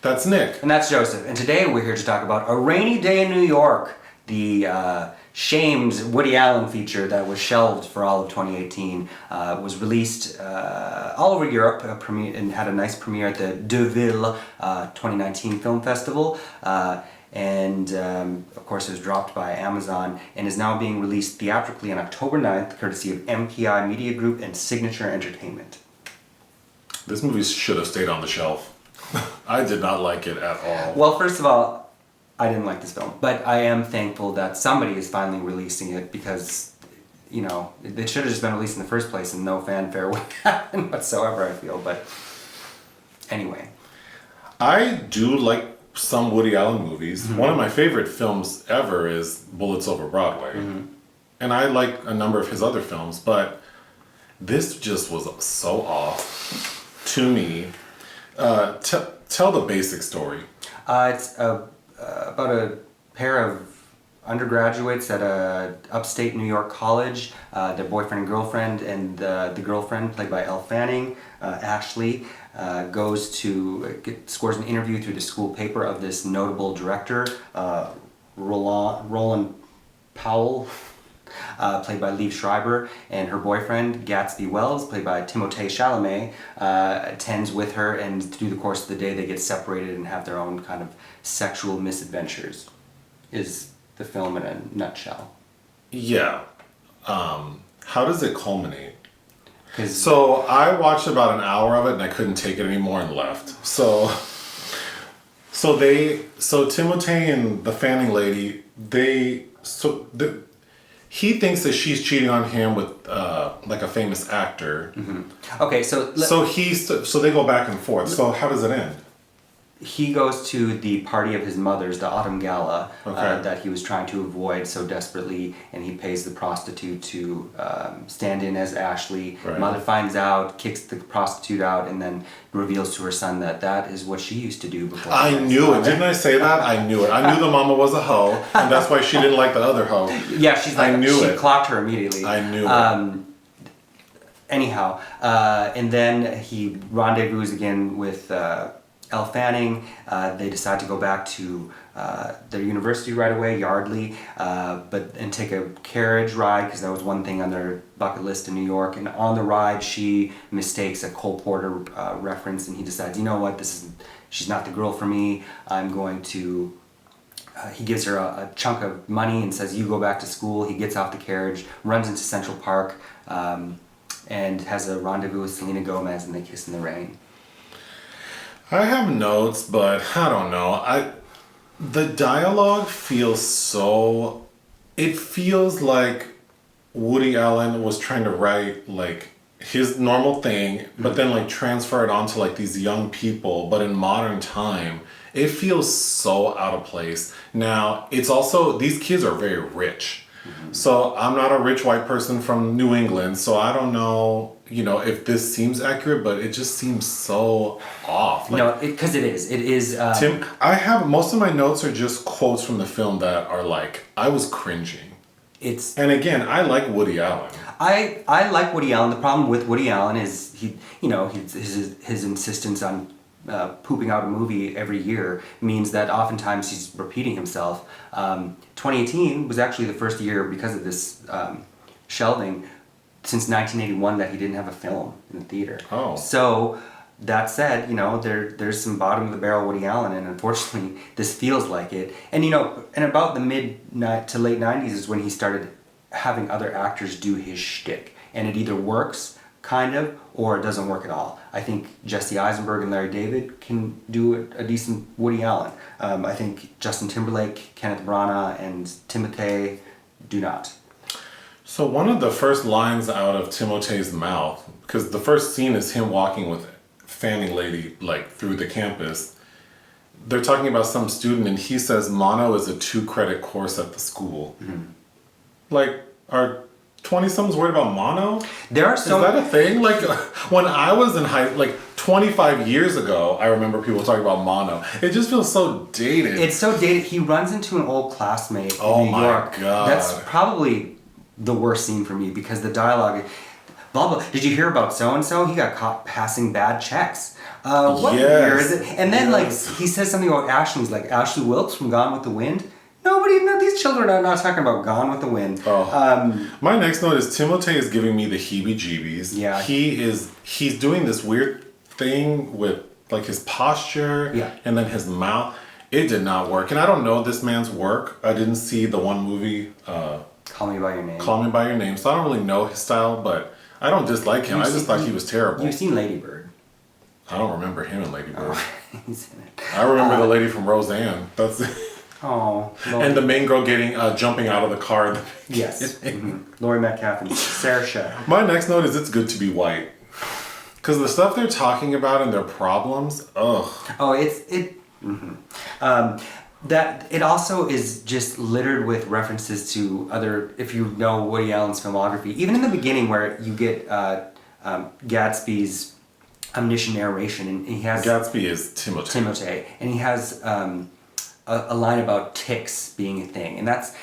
That's Nick. And that's Joseph. And today we're here to talk about A Rainy Day in New York, the shamed Woody Allen feature that was shelved for all of 2018. Was released all over Europe and had a nice premiere at the Deauville 2019 Film Festival. And of course it was dropped by Amazon and is now being released theatrically on October 9th, courtesy of MPI Media Group and Signature Entertainment. This movie should have stayed on the shelf. I did not like it at all. Well, first of all, I didn't like this film, but I am thankful that somebody is finally releasing it because, you know, it should have just been released in the first place and no fanfare would happen whatsoever, I feel, but anyway. I do like some Woody Allen movies. Mm-hmm. One of my favorite films ever is Bullets Over Broadway. Mm-hmm. And I like a number of his other films, but this just was so off to me. Tell the basic story. It's about a pair of undergraduates at a upstate New York college, their boyfriend and girlfriend, and the girlfriend, played by Elle Fanning, Ashleigh, scores an interview through the school paper of this notable director, Roland Powell, played by Liev Schreiber, and her boyfriend, Gatsby Wells, played by Timothée Chalamet, attends with her, and through the course of the day they get separated and have their own kind of sexual misadventures, is the film in a nutshell. Yeah. How does it culminate? So I watched about an hour of it and I couldn't take it anymore and left. So Timothée and the Fanning lady, he thinks that she's cheating on him with like a famous actor. Mm-hmm. Okay, so they go back and forth. So how does it end? He goes to the party of his mother's, the Autumn Gala, that he was trying to avoid so desperately, and he pays the prostitute to stand in as Ashleigh. Right. Mother finds out, kicks the prostitute out, and then reveals to her son that that is what she used to do before. I knew it. Didn't I say that? I knew it. I knew the mama was a hoe, and that's why she didn't like the other hoe. Yeah, she clocked her immediately. I knew it. Anyhow, and then he rendezvous again with Elle Fanning. They decide to go back to their university right away, Yardley, and take a carriage ride because that was one thing on their bucket list in New York. And on the ride, she mistakes a Cole Porter reference, and he decides, you know what, she's not the girl for me. I'm going to. He gives her a chunk of money and says, "You go back to school." He gets off the carriage, runs into Central Park, and has a rendezvous with Selena Gomez, and they kiss in the rain. I have notes, but I don't know. The dialogue feels so... It feels like Woody Allen was trying to write like his normal thing, but then like transfer it onto like these young people, but in modern time. It feels so out of place. Now, it's also... These kids are very rich. Mm-hmm. So I'm not a rich white person from New England, so I don't know... if this seems accurate, but it just seems so off. No, because it is. It is... Tim, most of my notes are just quotes from the film that are like, I was cringing. And again, I like Woody Allen. I like Woody Allen. The problem with Woody Allen is his insistence on pooping out a movie every year means that oftentimes he's repeating himself. 2018 was actually the first year, because of this shelving, since 1981 that he didn't have a film in the theater. Oh. So that said, there's some bottom of the barrel Woody Allen, and unfortunately this feels like it. And and about the mid to late 90s is when he started having other actors do his shtick, and it either works kind of or it doesn't work at all. I think Jesse Eisenberg and Larry David can do a decent Woody Allen. I think Justin Timberlake, Kenneth Branagh, and Timothée do not. So one of the first lines out of Timothée's mouth, because the first scene is him walking with Fanning lady like through the campus. They're talking about some student, and he says mono is a 2-credit course at the school. Mm-hmm. Like, are 20-somethings worried about mono? Is that a thing? Like, when I was in 25 years ago, I remember people talking about mono. It just feels so dated. It's so dated. He runs into an old classmate in New York. God. That's probably the worst scene for me, because the dialogue... blah blah. Did you hear about so and so? He got caught passing bad checks. What year is it? And then like he says something about Ashleigh. He's like Ashleigh Wilkes from Gone with the Wind. No, these children are not talking about Gone with the Wind. My next note is Timothée is giving me the heebie-jeebies. Yeah. He's doing this weird thing with like his posture and then his mouth. It did not work. And I don't know this man's work. I didn't see the one movie, Call Me By Your Name. Call Me By Your Name. So I don't really know his style, but I don't dislike him. I just thought he was terrible. You've seen Lady Bird. I don't remember him in Lady Bird. He's in it. I remember the lady from Roseanne. That's it. Oh, and the main girl jumping out of the car. Yes. Laurie Metcalf and Sarah Shea. My next note is it's good to be white. Because the stuff they're talking about and their problems, ugh. Oh, that it also is just littered with references to other, if you know Woody Allen's filmography, even in the beginning where you get Gatsby's omniscient narration, and he has... Gatsby is Timothée. And he has... a line about ticks being a thing, and that's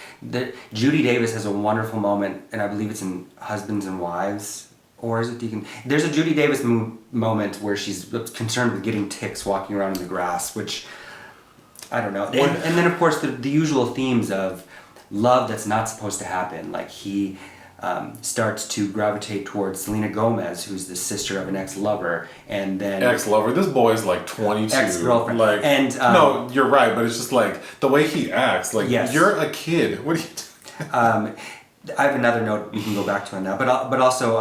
Judy Davis has a wonderful moment, and I believe it's in Husbands and Wives, or is it Deacon? There's a Judy Davis moment where she's concerned with getting ticks walking around in the grass, which I don't know. And then of course the usual themes of love that's not supposed to happen, like he starts to gravitate towards Selena Gomez, who's the sister of an ex-lover, and then... Ex-lover? This boy's like 22. Ex-girlfriend. Like, and, no, you're right, but it's just like, the way he acts, like, you're a kid. What are you doing? I have another note we can go back to on that, but also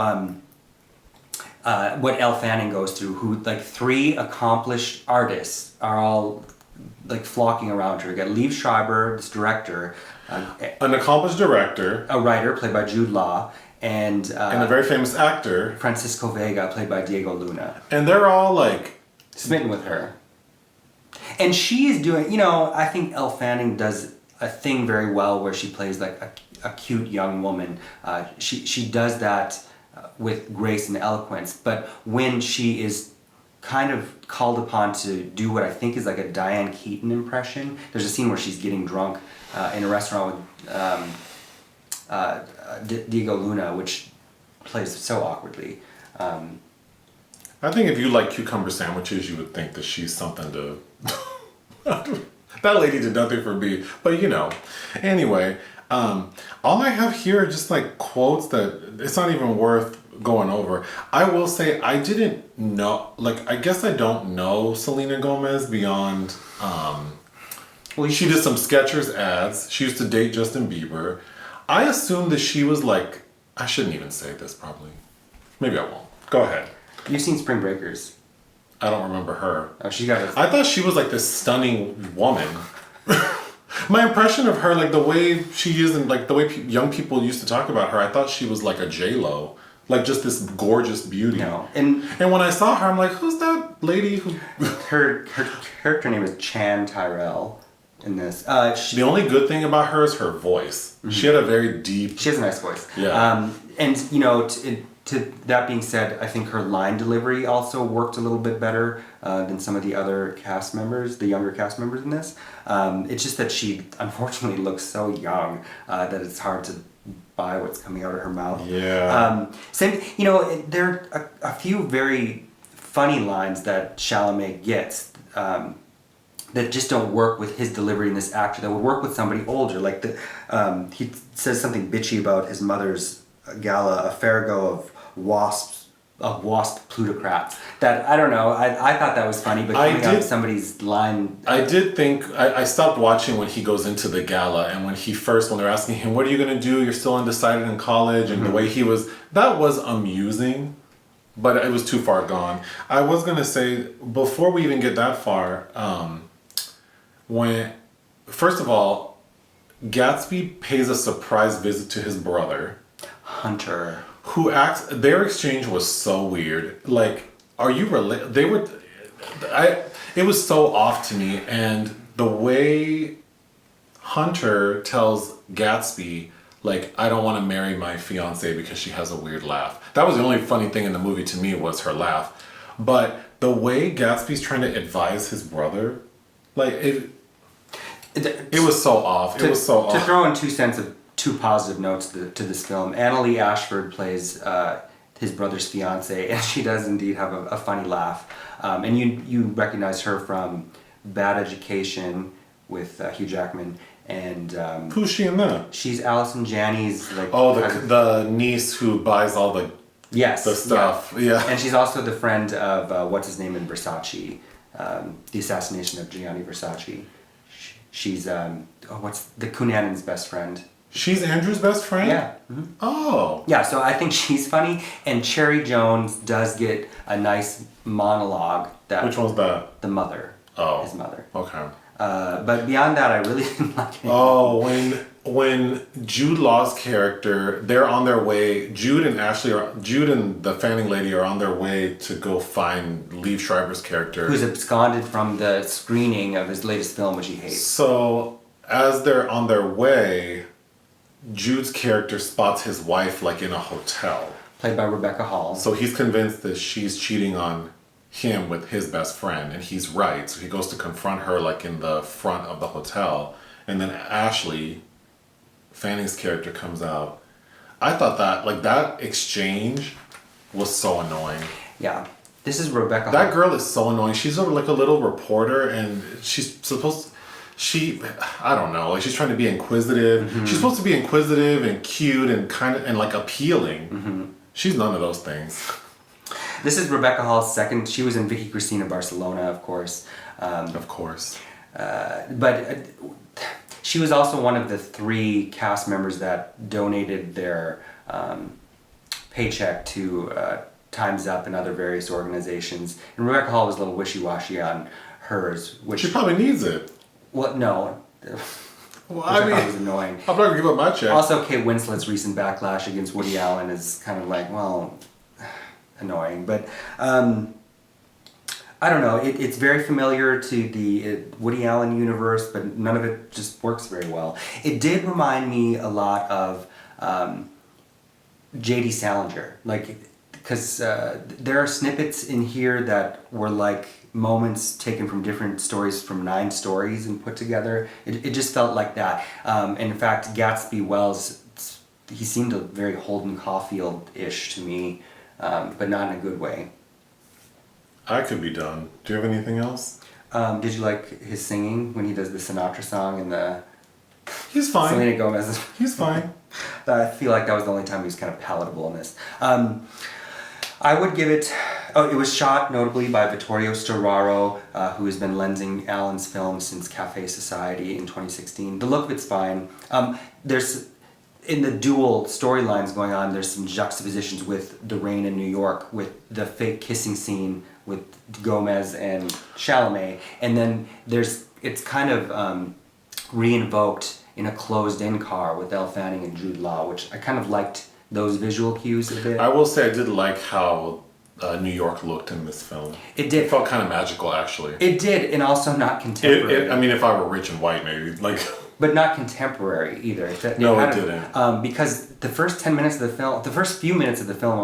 what Elle Fanning goes through, who, like, 3 accomplished artists are all, like, flocking around her. You got Liev Schreiber, this director... an accomplished director, a writer played by Jude Law, and a very famous actor, Francisco Vega, played by Diego Luna. And they're all like smitten with her. And she is doing, I think Elle Fanning does a thing very well where she plays like a cute young woman. She does that with grace and eloquence, but when she is kind of called upon to do what I think is like a Diane Keaton impression, there's a scene where she's getting drunk in a restaurant with Diego Luna, which plays so awkwardly. I think if you like cucumber sandwiches, you would think that she's something to... That lady did nothing for me, but Anyway, all I have here are just like quotes that it's not even worth going over. I will say I didn't know, like, I guess I don't know Selena Gomez beyond... she did some Skechers ads. She used to date Justin Bieber. I assumed that she was like... I shouldn't even say this, probably. Maybe I won't. Go ahead. You've seen Spring Breakers. I don't remember her. Oh, she got I thought she was like this stunning woman. My impression of her, like the way she is and like the way young people used to talk about her, I thought she was like a J-Lo. Like just this gorgeous beauty. No. And when I saw her, I'm like, who's that lady who... her character name is Chan Tyrell in this. The only good thing about her is her voice. Mm-hmm. She had a very deep... She has a nice voice. Yeah. And, to that being said, I think her line delivery also worked a little bit better than some of the other cast members, the younger cast members in this. It's just that she unfortunately looks so young that it's hard to buy what's coming out of her mouth. Yeah. There are a few very funny lines that Chalamet gets that just don't work with his delivery in this actor that would work with somebody older. Like he says something bitchy about his mother's gala, a farrago of wasp plutocrats. That, I don't know, I thought that was funny, but coming out of somebody's line... I did think, I stopped watching when he goes into the gala, and when they're asking him, what are you going to do? You're still undecided in college, and the way he was, that was amusing, but it was too far gone. I was going to say, before we even get that far, first of all, Gatsby pays a surprise visit to his brother, Hunter, who acts... Their exchange was so weird. Like, are you They were... It was so off to me, and the way Hunter tells Gatsby, like, I don't want to marry my fiancée because she has a weird laugh. That was the only funny thing in the movie to me, was her laugh. But the way Gatsby's trying to advise his brother, like, it was so off. It was so off. To throw in 2 cents of 2 positive notes to this film, Annaleigh Ashford plays his brother's fiance, and she does indeed have a funny laugh. And you recognize her from Bad Education with Hugh Jackman, and Who's she in that? she's Allison Janney's like. Oh, the niece who buys all the Yes. the stuff. Yeah. And she's also the friend of what's his name in Versace, the assassination of Gianni Versace. She's what's the Cunanan's best friend. She's Andrew's best friend? Yeah. Mm-hmm. Oh. Yeah, so I think she's funny, and Cherry Jones does get a nice monologue. Which one's that? The mother. Oh. His mother. Okay. But beyond that, I really didn't like it. Oh, when Jude Law's character, they're on their way. Jude and the Fanning lady are on their way to go find Liev Schreiber's character, who's absconded from the screening of his latest film, which he hates. So as they're on their way, Jude's character spots his wife like in a hotel, played by Rebecca Hall. so he's convinced that she's cheating on him with his best friend, and he's right. So he goes to confront her like in the front of the hotel, and then Ashleigh, Fanning's character, comes out. I thought that exchange was so annoying. Yeah. This is Rebecca Hall. That girl is so annoying. She's like a little reporter, and she's supposed. I don't know. Like, she's trying to be inquisitive. Mm-hmm. She's supposed to be inquisitive and cute and kind of and like appealing. Mm-hmm. She's none of those things. This is Rebecca Hall's second. She was in Vicky Cristina Barcelona, of course. Of course. But she was also one of the 3 cast members that donated their paycheck to Time's Up and other various organizations. And Rebecca Hall was a little wishy-washy on hers. Which She probably needs it. Well, no. Well, I thought was annoying. I'm not gonna give up my check. Also, Kate Winslet's recent backlash against Woody Allen is kind of like, well, annoying. But I don't know. It's very familiar to the Woody Allen universe, but none of it just works very well. It did remind me a lot of J.D. Salinger, like, because there are snippets in here that were like moments taken from different stories from 9 stories and put together. It just felt like that. And in fact, Gatsby Wells, he seemed very Holden Caulfield-ish to me, but not in a good way. I could be done. Do you have anything else? Did you like his singing when he does the Sinatra song and the He's fine. Selena Gomez? He's fine. I feel like that was the only time he was kind of palatable in this. I would give it... Oh, it was shot notably by Vittorio Storaro, who has been lensing Allen's film since Cafe Society in 2016. The look of it's fine. There's... In the dual storylines going on, there's some juxtapositions with The Rain in New York, with the fake kissing scene with Gomez and Chalamet, and then it's kind of re-invoked in a closed-in car with Elle Fanning and Jude Law, which I kind of liked those visual cues a bit. I will say I did like how New York looked in this film. It did. It felt kind of magical, actually. It did, and also not contemporary. I mean, if I were rich and white, maybe like. But not contemporary either. It didn't. Because the first 10 minutes of the film, the first few minutes of the film,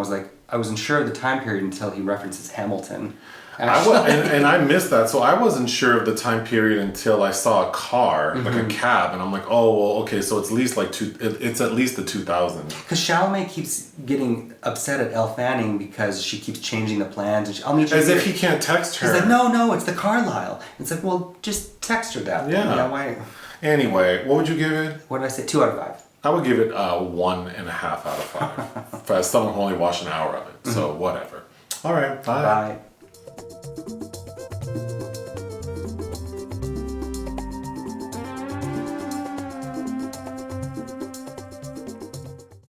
I wasn't sure of the time period until he references Hamilton. And I missed that, so I wasn't sure of the time period until I saw a car, like a cab, and I'm like, oh, well, okay, so it's at least it's at least the 2000s. Because Chalamet keeps getting upset at Elle Fanning because she keeps changing the plans, and I'll meet you as here. if he can't text her. He's like, no, it's the Carlisle. It's like, well, just text her that. Yeah. Why? Anyway, what would you give it? What did I say? 2 out of 5. I would give it 1.5 out of 5 for someone who only watched an hour of it. So whatever. All right, bye. Bye.